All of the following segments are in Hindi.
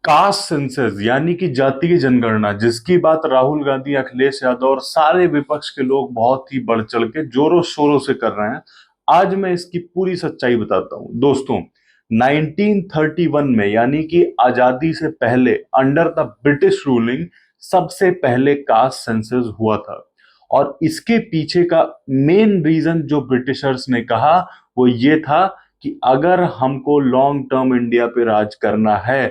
कास्ट सेंसस यानी कि जातीय जनगणना जिसकी बात राहुल गांधी, अखिलेश यादव और सारे विपक्ष के लोग बहुत ही बढ़ चढ़ के जोरों शोरों से कर रहे हैं। आज मैं इसकी पूरी सच्चाई बताता हूं दोस्तों। 1931 में यानी कि आजादी से पहले अंडर द ब्रिटिश रूलिंग सबसे पहले कास्ट सेंसस हुआ था। और इसके पीछे का मेन रीजन जो ब्रिटिशर्स ने कहा वो ये था कि अगर हमको लॉन्ग टर्म इंडिया पे राज करना है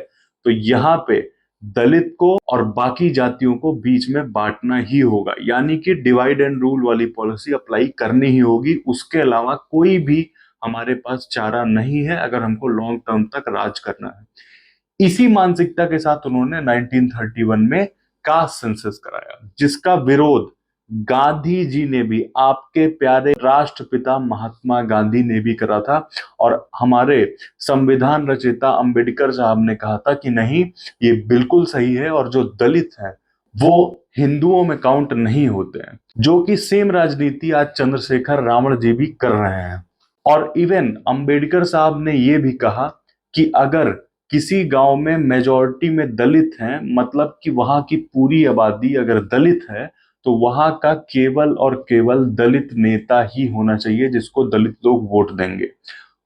तो यहाँ पे दलित को और बाकी जातियों को बीच में बांटना ही होगा, यानी कि डिवाइड एंड रूल वाली पॉलिसी अप्लाई करनी ही होगी। उसके अलावा कोई भी हमारे पास चारा नहीं है अगर हमको लॉन्ग टर्म तक राज करना है। इसी मानसिकता के साथ उन्होंने 1931 में कास्ट सेंसस कराया, जिसका विरोध गांधी जी ने भी, आपके प्यारे राष्ट्रपिता महात्मा गांधी ने भी करा था। और हमारे संविधान रचयिता अंबेडकर साहब ने कहा था कि नहीं, ये बिल्कुल सही है और जो दलित हैं वो हिंदुओं में काउंट नहीं होते हैं। जो कि सेम राजनीति आज चंद्रशेखर रावण जी भी कर रहे हैं। और इवन अंबेडकर साहब ने यह भी कहा कि अगर किसी गांव में मेजॉरिटी में दलित हैं, मतलब कि वहां की पूरी आबादी अगर दलित है, तो वहां का केवल और केवल दलित नेता ही होना चाहिए जिसको दलित लोग वोट देंगे।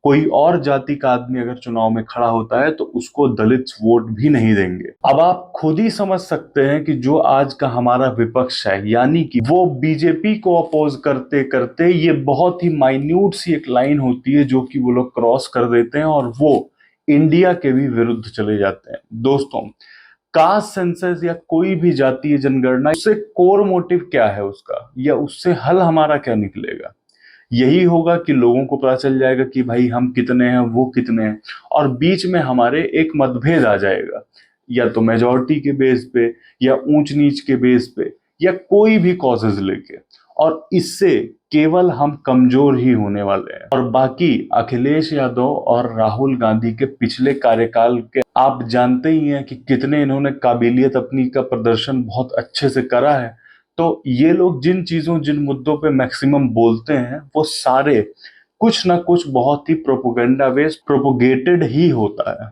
कोई और जाति का आदमी अगर चुनाव में खड़ा होता है तो उसको दलित वोट भी नहीं देंगे। अब आप खुद ही समझ सकते हैं कि जो आज का हमारा विपक्ष है, यानी कि वो बीजेपी को अपोज करते करते ये बहुत ही माइन्यूट सी एक लाइन होती है जो कि वो लोग क्रॉस कर देते हैं और वो इंडिया के भी विरुद्ध चले जाते हैं। दोस्तों, कास्ट सेंसस या कोई भी जातीय जनगणना, उससे कोर मोटिव क्या है उसका, या उससे हल हमारा क्या निकलेगा? यही होगा कि लोगों को पता चल जाएगा कि भाई हम कितने हैं, वो कितने हैं, और बीच में हमारे एक मतभेद आ जाएगा, या तो मेजॉरिटी के बेस पे, या ऊंच नीच के बेस पे, या कोई भी कॉजेज लेके। और इससे केवल हम कमजोर ही होने वाले हैं। और बाकी अखिलेश यादव और राहुल गांधी के पिछले कार्यकाल के आप जानते ही हैं कि कितने इन्होंने काबिलियत अपनी का प्रदर्शन बहुत अच्छे से करा है। तो ये लोग जिन चीजों, जिन मुद्दों पे मैक्सिमम बोलते हैं वो सारे कुछ ना कुछ बहुत ही प्रोपोगेंडा बेस्ड, प्रोपोगेटेड ही होता है।